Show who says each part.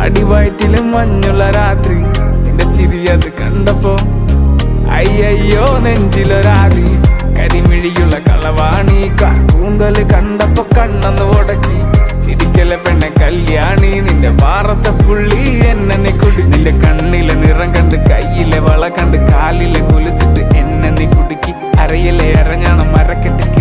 Speaker 1: അടിവയറ്റിലും മഞ്ഞുള്ള രാത്രി നിന്റെ ചിരിയത് കണ്ടപ്പോ അയ്യോ നെഞ്ചിലൊരാതി. കരിമിഴിയുള്ള കളവാണി കൂന്തല് കണ്ടപ്പോ കണ്ണന്ന് ഉടക്കി. ചിരിക്കല പെണ്ണെ കല്യാണി നിന്റെ വാറത്തെ പുള്ളി എന്നെ നീ കുടി. നിന്റെ കണ്ണിലെ നിറം കണ്ട് കയ്യിലെ വള കണ്ട് കാലിലെ കുലിച്ചിട്ട് എന്നെ നീ കുടുക്കി. അരയിലെ അരഞ്ഞാണം മരക്കെട്ടി